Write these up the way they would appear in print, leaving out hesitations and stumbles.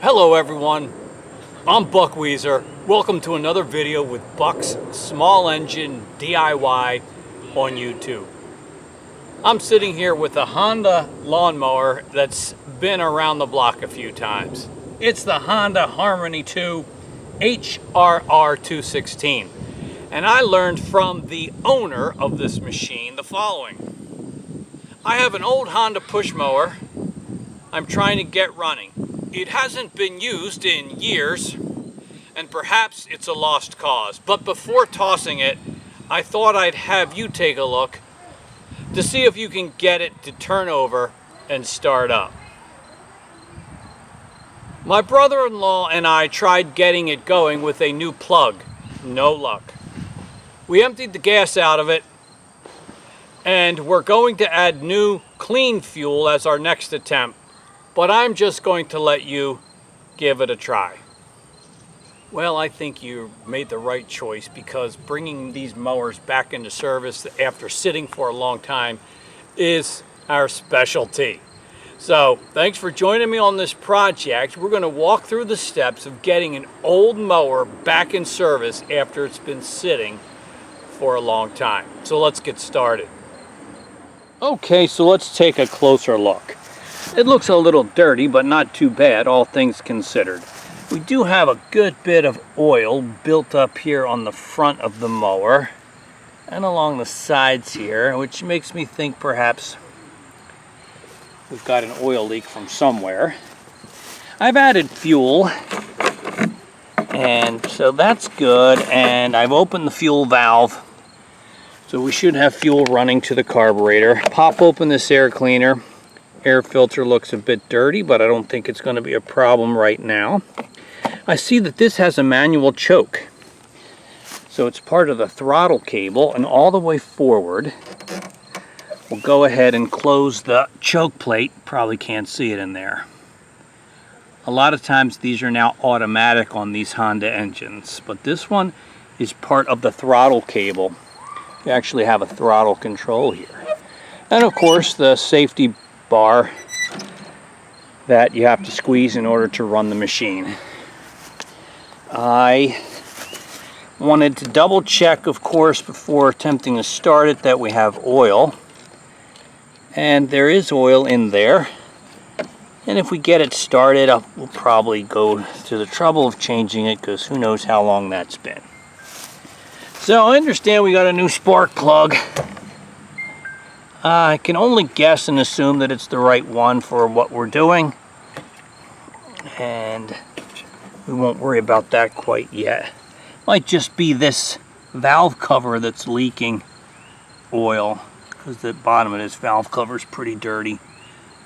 Hello everyone, I'm Buck Weezer. Welcome to another video with Buck's Small Engine DIY on YouTube. I'm sitting here with a Honda lawnmower that's been around the block a few times. It's the Honda Harmony 2 HRR 216. And I learned from the owner of this machine the following. I have an old Honda push mower I'm trying to get running. It hasn't been used in years, and perhaps it's a lost cause. But before tossing it, I thought I'd have you take a look to see if you can get it to turn over and start up. My brother-in-law and I tried getting it going with a new plug. No luck. We emptied the gas out of it, and we're going to add new clean fuel as our next attempt. But I'm just going to let you give it a try. Well, I think you made the right choice, because bringing these mowers back into service after sitting for a long time is our specialty. So thanks for joining me on this project. We're going to walk through the steps of getting an old mower back in service after it's been sitting for a long time. So let's get started. Okay, so let's take a closer look. It looks a little dirty, but not too bad, all things considered. We do have a good bit of oil built up here on the front of the mower and along the sides here, which makes me think perhaps we've got an oil leak from somewhere. I've added fuel, and so that's good, and I've opened the fuel valve, so we should have fuel running to the carburetor. Pop open this air cleaner. Air filter looks a bit dirty, but I don't think it's going to be a problem right now. I see that this has a manual choke. So it's part of the throttle cable, and all the way forward, we'll go ahead and close the choke plate. Probably can't see it in there. A lot of times these are now automatic on these Honda engines, but this one is part of the throttle cable. You actually have a throttle control here. And of course the safety bar that you have to squeeze in order to run the machine. I wanted to double check, of course, before attempting to start it, that we have oil, and there is oil in there. And if we get it started, we'll probably go to the trouble of changing it, because who knows how long that's been. So I understand we got a new spark plug. I can only guess and assume that it's the right one for what we're doing, and we won't worry about that quite yet. Might just be this valve cover that's leaking oil, because the bottom of this valve cover is pretty dirty.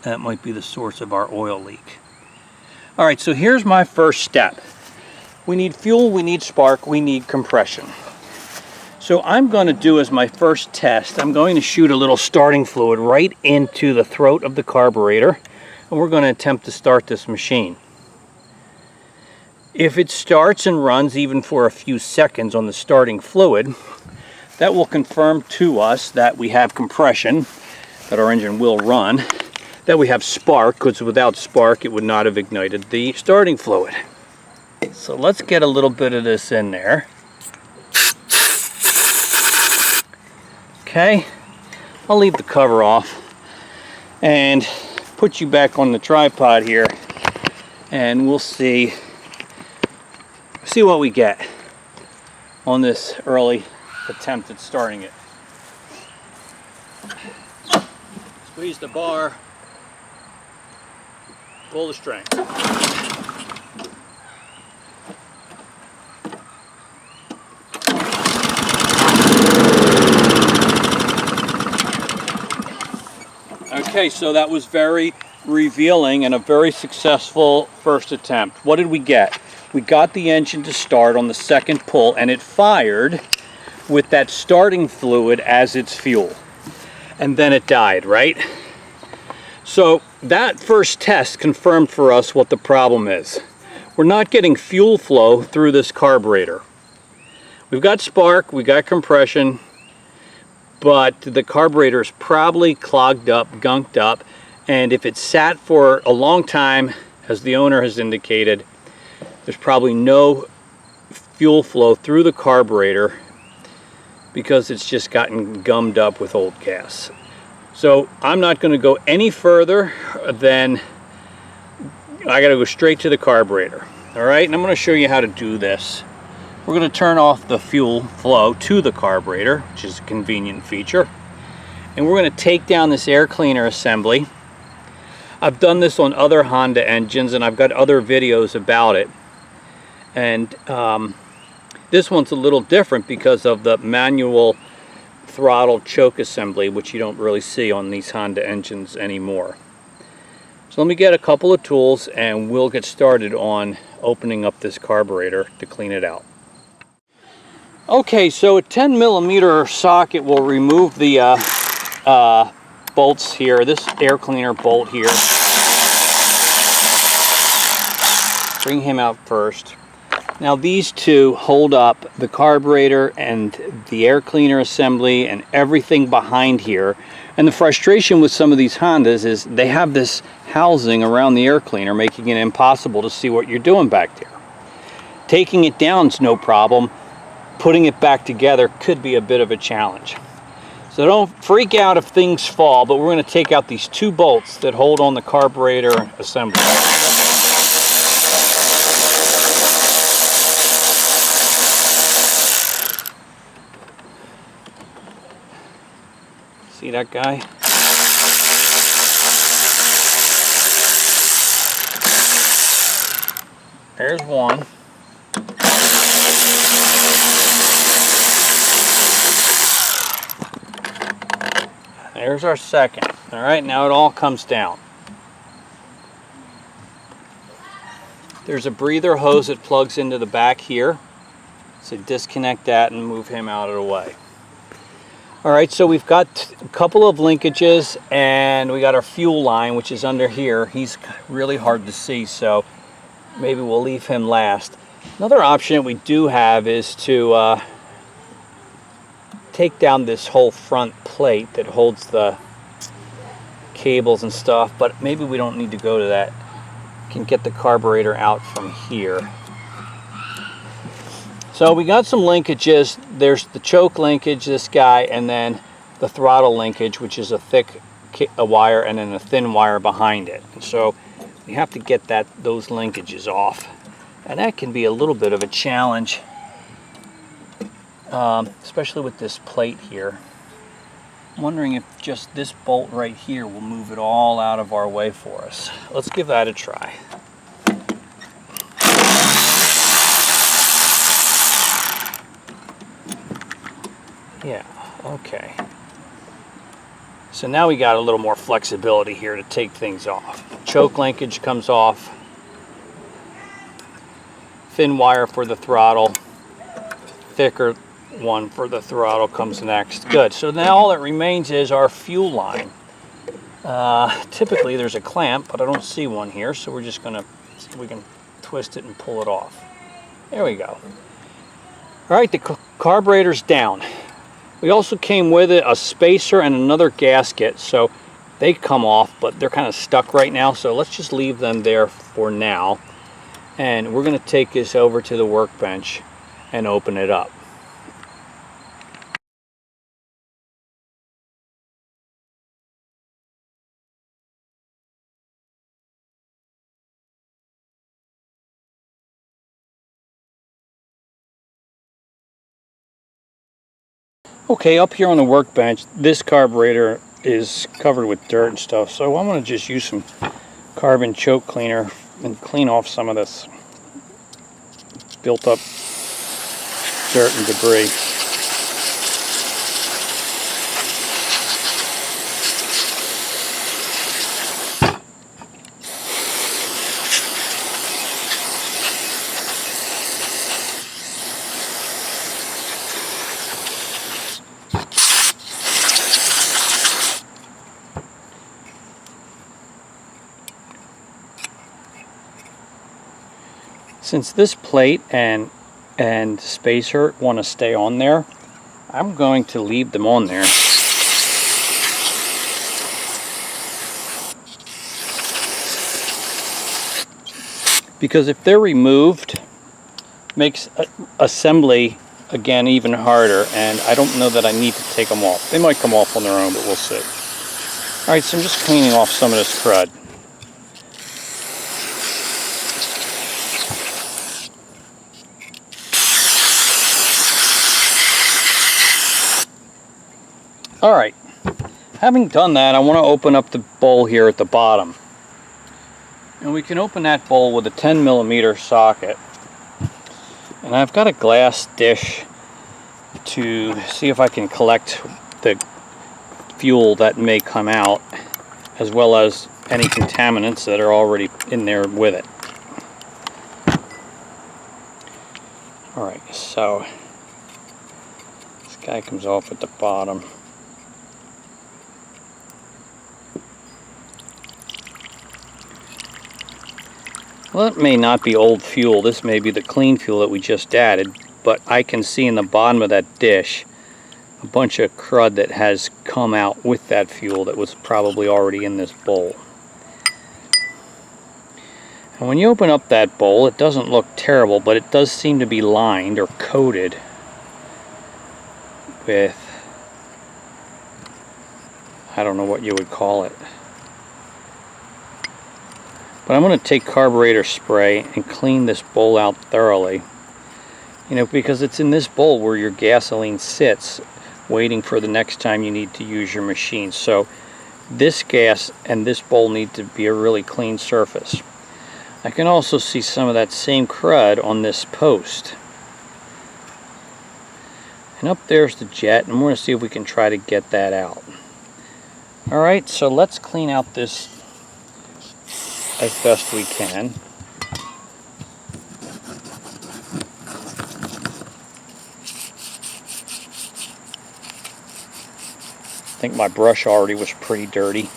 That might be the source of our oil leak. Alright, so here's my first step. We need fuel, we need spark, we need compression. So I'm going to do, as my first test, I'm going to shoot a little starting fluid right into the throat of the carburetor, and we're going to attempt to start this machine. If it starts and runs even for a few seconds on the starting fluid, that will confirm to us that we have compression, that our engine will run, that we have spark, because without spark it would not have ignited the starting fluid. So let's get a little bit of this in there. Okay, I'll leave the cover off and put you back on the tripod here, and we'll see what we get on this early attempt at starting it. Squeeze the bar, pull the string. Okay, so that was very revealing and a very successful first attempt. What did we get? We got the engine to start on the second pull, and it fired with that starting fluid as its fuel. And then it died, right? So that first test confirmed for us what the problem is. We're not getting fuel flow through this carburetor. We've got spark, we got compression, but the carburetor is probably clogged up, gunked up, and if it sat for a long time as the owner has indicated, there's probably no fuel flow through the carburetor because it's just gotten gummed up with old gas. So I'm not going to go any further than I got to go straight to the carburetor. All right, and I'm going to show you how to do this. We're going to turn off the fuel flow to the carburetor, which is a convenient feature. And we're going to take down this air cleaner assembly. I've done this on other Honda engines and I've got other videos about it. And this one's a little different because of the manual throttle choke assembly, which you don't really see on these Honda engines anymore. So let me get a couple of tools and we'll get started on opening up this carburetor to clean it out. Okay, so a 10mm socket will remove the bolts here, this air cleaner bolt here. Bring him out first. Now these two hold up the carburetor and the air cleaner assembly and everything behind here. And the frustration with some of these Hondas is they have this housing around the air cleaner, making it impossible to see what you're doing back there. Taking it down is no problem. Putting it back together could be a bit of a challenge. So don't freak out if things fall, but we're going to take out these two bolts that hold on the carburetor assembly. See that guy? There's one. There's our second. All right, now it all comes down. There's a breather hose that plugs into the back here. So disconnect that and move him out of the way. All right, so we've got a couple of linkages and we got our fuel line, which is under here. He's really hard to see, so maybe we'll leave him last. Another option that we do have is to take down this whole front plate that holds the cables and stuff, but maybe we don't need to go to that. We can get the carburetor out from here. So we got some linkages. There's the choke linkage, this guy, and then the throttle linkage, which is a thick wire and then a thin wire behind it. And so we have to get those linkages off. And that can be a little bit of a challenge, especially with this plate here. I'm wondering if just this bolt right here will move it all out of our way for us. Let's give that a try. Yeah, okay. So now we got a little more flexibility here to take things off. Choke linkage comes off. Thin wire for the throttle. Thicker one for the throttle comes next. Good, so now all that remains is our fuel line. Typically there's a clamp, but I don't see one here, so we're just gonna see if we can twist it and pull it off. There we go. All right, the carburetor's down. We also came with it a spacer and another gasket, so they come off, but they're kind of stuck right now, so let's just leave them there for now. And we're going to take this over to the workbench and open it up. Okay, up here on the workbench, this carburetor is covered with dirt and stuff, so I'm going to just use some carbon choke cleaner and clean off some of this built up dirt and debris. Since this plate and spacer want to stay on there, I'm going to leave them on there. because if they're removed, makes assembly again even harder, and I don't know that I need to take them off. They might come off on their own, but we'll see. Alright, so I'm just cleaning off some of this crud. Alright, having done that, I want to open up the bowl here at the bottom. And we can open that bowl with a 10mm socket. And I've got a glass dish to see if I can collect the fuel that may come out, as well as any contaminants that are already in there with it. Alright, so this guy comes off at the bottom. Well, it may not be old fuel. This may be the clean fuel that we just added, but I can see in the bottom of that dish a bunch of crud that has come out with that fuel that was probably already in this bowl. And when you open up that bowl, it doesn't look terrible, but it does seem to be lined or coated with, I don't know what you would call it. But I'm going to take carburetor spray and clean this bowl out thoroughly. You know, because it's in this bowl where your gasoline sits, waiting for the next time you need to use your machine. So this gas and this bowl need to be a really clean surface. I can also see some of that same crud on this post. And up there's the jet, and we're going to see if we can try to get that out. Alright, so let's clean out this as best we can. I think my brush already was pretty dirty.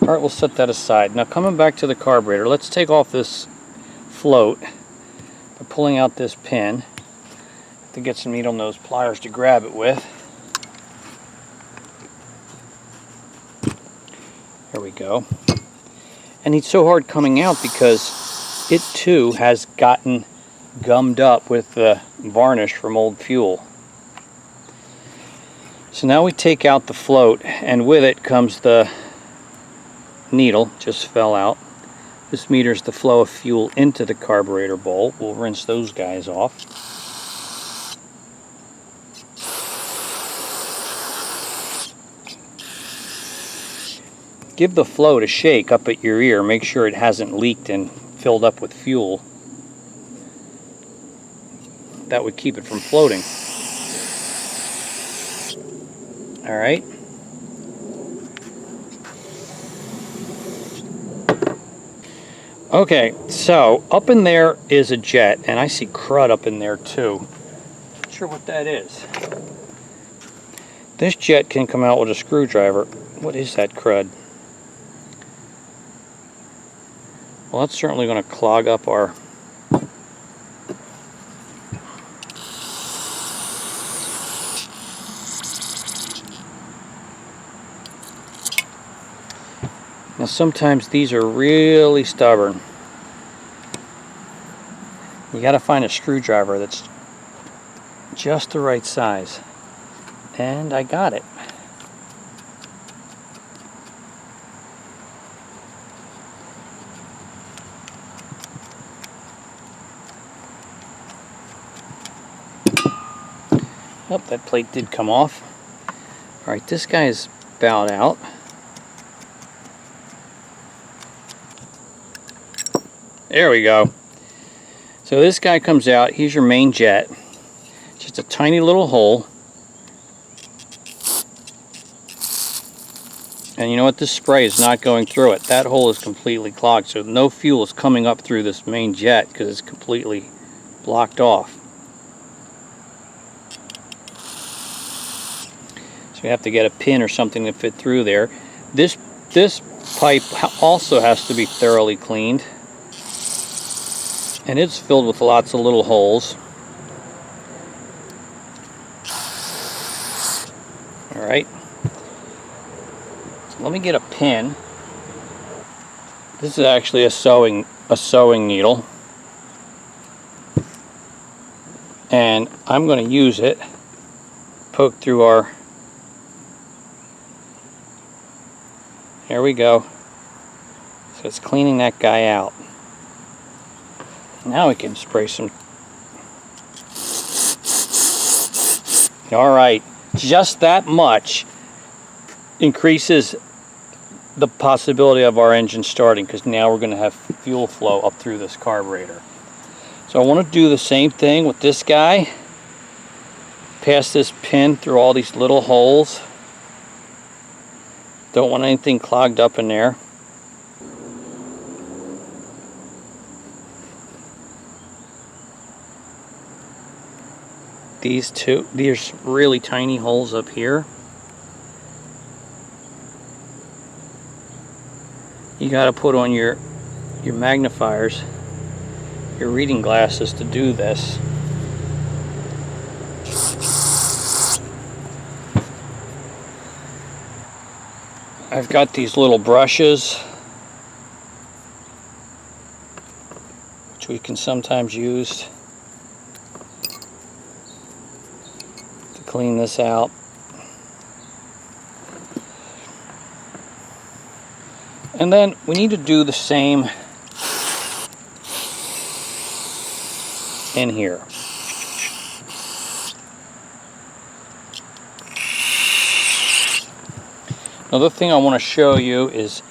Alright, we'll set that aside. Now coming back to the carburetor, let's take off this float by pulling out this pin. Have to get some needle nose pliers to grab it with. There we go. And it's so hard coming out because it too has gotten gummed up with the varnish from old fuel. So now we take out the float, and with it comes the needle, just fell out. This meters the flow of fuel into the carburetor bowl. We'll rinse those guys off. Give the float a shake up at your ear. Make sure it hasn't leaked and filled up with fuel. That would keep it from floating. Alright. Okay, so up in there is a jet, and I see crud up in there too. Not sure what that is. This jet can come out with a screwdriver. What is that crud? Well, that's certainly going to clog up our... Now sometimes these are really stubborn. You got to find a screwdriver that's just the right size. And I got it. Oh, that plate did come off. Alright, this guy is bowed out. There we go. So this guy comes out. Here's your main jet. Just a tiny little hole. And you know what? This spray is not going through it. That hole is completely clogged. So no fuel is coming up through this main jet because it's completely blocked off. So we have to get a pin or something to fit through there. This This pipe also has to be thoroughly cleaned, and it's filled with lots of little holes. All right, so let me get a pin. This is actually a sewing needle, and I'm going to use it, poke through our, there we go. So it's cleaning that guy out. Now we can spray some. All right, just that much increases the possibility of our engine starting, because now we're going to have fuel flow up through this carburetor. So I want to do the same thing with this guy. Pass this pin through all these little holes. Don't want anything clogged up in there. These really tiny holes up here. You got to put on your magnifiers, your reading glasses to do this. I've got these little brushes, which we can sometimes use to clean this out. And then we need to do the same in here. Another thing I want to show you is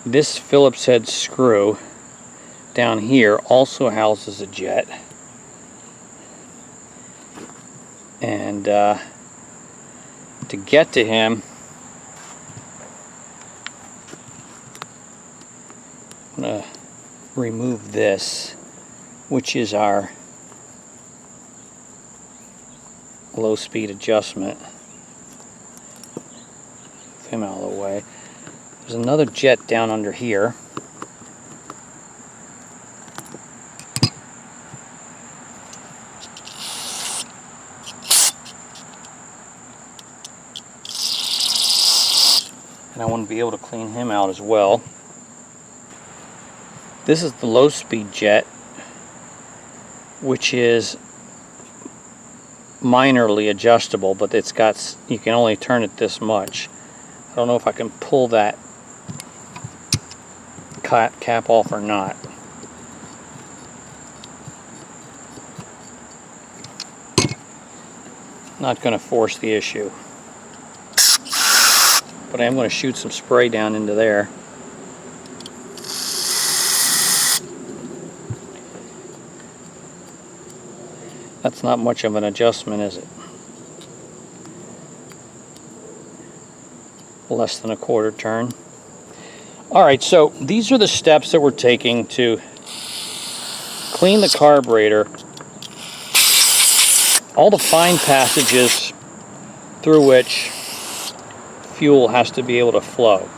this Phillips head screw down here also houses a jet. And to get to him, I'm going to remove this, which is our low speed adjustment. Move him out of the way. There's another jet down under here. And I want to be able to clean him out as well. This is the low speed jet, which is minorly adjustable, but it's got, you can only turn it this much. I don't know if I can pull that cap off or not. Not going to force the issue, but I am going to shoot some spray down into there. That's not much of an adjustment, is it? Less than a quarter turn. Alright, so these are the steps that we're taking to clean the carburetor. All the fine passages through which fuel has to be able to flow.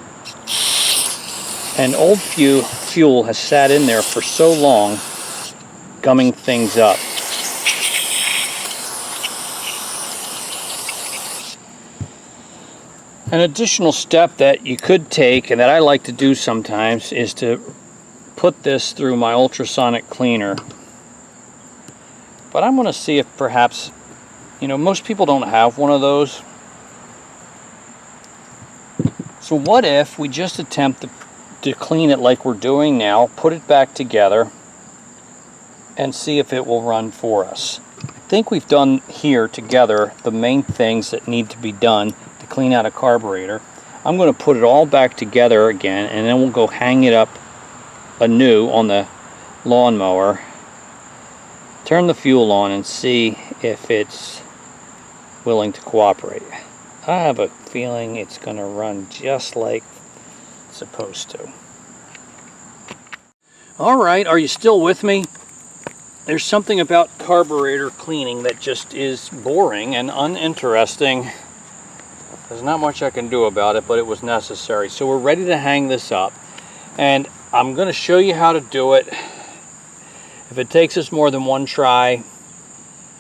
And old fuel has sat in there for so long, gumming things up. An additional step that you could take, and that I like to do sometimes, is to put this through my ultrasonic cleaner. But I'm going to see if perhaps, most people don't have one of those. So what if we just attempt to clean it like we're doing now, put it back together, and see if it will run for us. I think we've done here together the main things that need to be done to clean out a carburetor. I'm going to put it all back together again, and then we'll go hang it up anew on the lawnmower, turn the fuel on, and see if it's willing to cooperate. I have a feeling it's going to run just like it's supposed to. Alright, are you still with me? There's something about carburetor cleaning that just is boring and uninteresting. There's not much I can do about it, but it was necessary. So we're ready to hang this up. And I'm going to show you how to do it. If it takes us more than one try,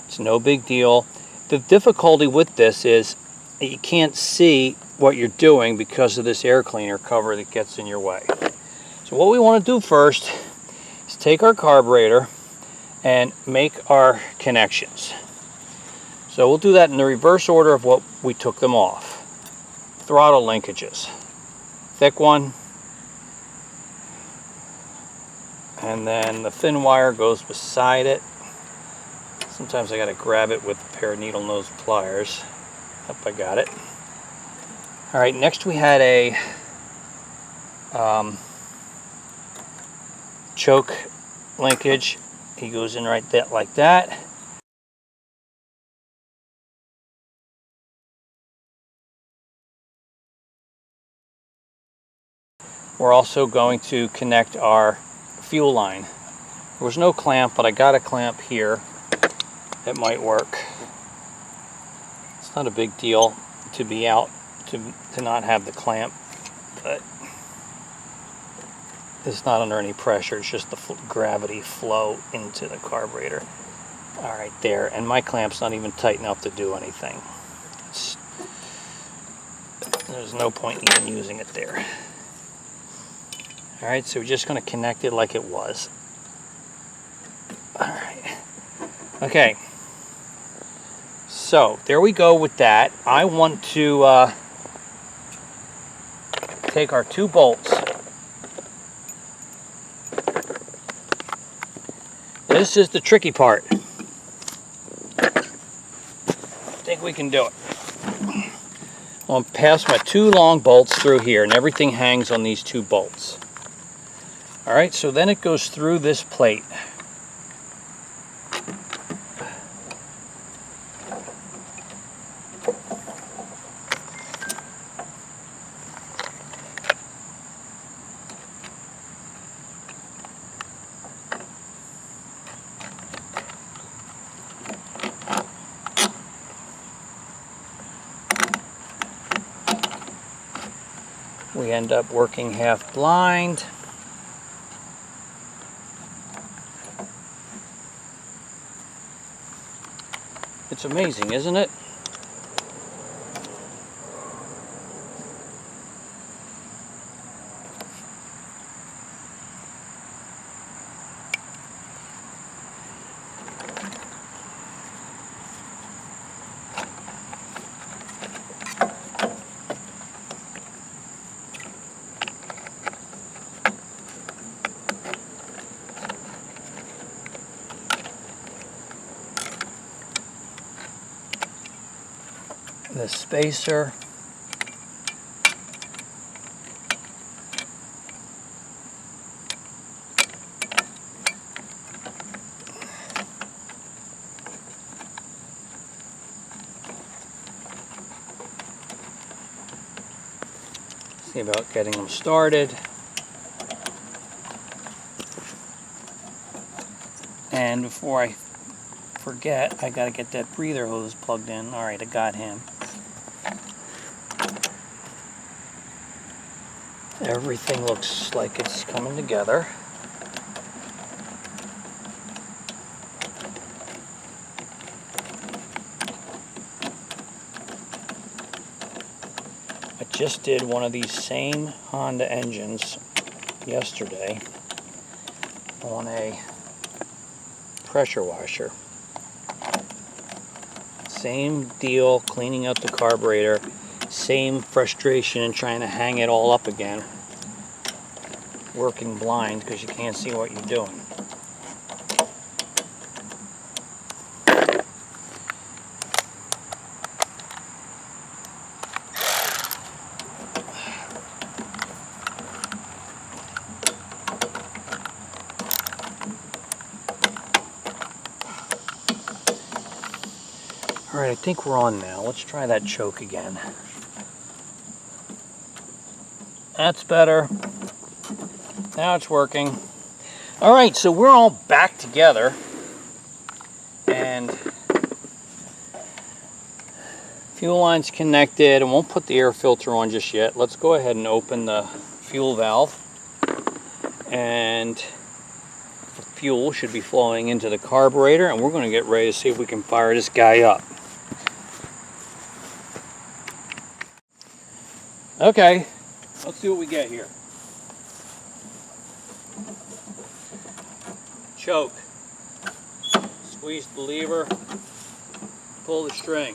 it's no big deal. The difficulty with this is you can't see what you're doing because of this air cleaner cover that gets in your way. So what we want to do first is take our carburetor and make our connections. So we'll do that in the reverse order of what we took them off. Throttle linkages. Thick one. And then the thin wire goes beside it. Sometimes I got to grab it with a pair of needle nose pliers. Yep, I got it. All right, next we had a choke linkage. He goes in right there like that. We're also going to connect our fuel line. There was no clamp, but I got a clamp here. It might work. It's not a big deal to be out, to not have the clamp, but it's not under any pressure. It's just the gravity flow into the carburetor. All right, there. And my clamp's not even tight enough to do anything. There's no point even using it there. All right, so we're just going to connect it like it was. All right. Okay. So there we go with that. I want to take our 2 bolts. This is the tricky part. I think we can do it. I'll pass my 2 long bolts through here, and everything hangs on these 2 bolts. All right, so then it goes through this plate. We end up working half blind. It's amazing, isn't it? The spacer. See about getting them started. And before I forget, I gotta get that breather hose plugged in. All right, I got him. Everything looks like it's coming together. I just did one of these same Honda engines yesterday on a pressure washer. Same deal, cleaning out the carburetor. Same frustration in trying to hang it all up again. Working blind because you can't see what you're doing. All right, I think we're on now. Let's try that choke again. That's better. Now it's working. All right, so we're all back together. And Fuel line's connected. I won't put the air filter on just yet. Let's go ahead and open the fuel valve. And fuel should be flowing into the carburetor, and we're going to get ready to see if we can fire this guy up. Okay, let's see what we get here. Choke. Squeeze the lever. Pull the string.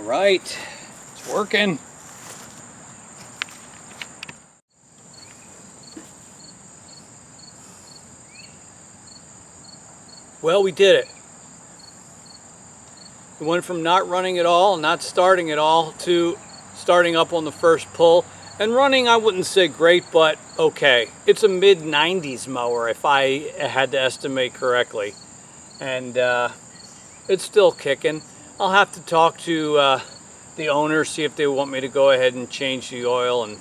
Right, it's working. Well, we did it. We went from not running at all, not starting at all, to starting up on the first pull. And running, I wouldn't say great, but okay. It's a mid-90s mower if I had to estimate correctly. And it's still kicking. I'll have to talk to the owner, see if they want me to go ahead and change the oil and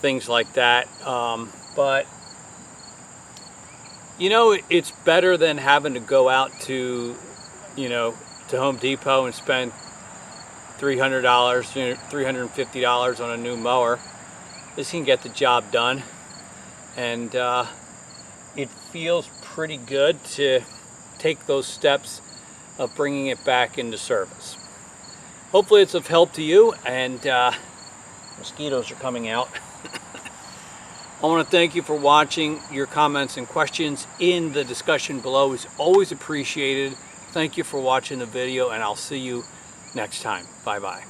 things like that. But you know, it's better than having to go out to, you know, to Home Depot and spend $300, $350 on a new mower. This can get the job done, and it feels pretty good to take those steps of bringing it back into service. Hopefully it's of help to you, and mosquitoes are coming out. I want to thank you for watching. Your comments and questions in the discussion below is always appreciated. Thank you for watching the video, and I'll see you next time. Bye-bye.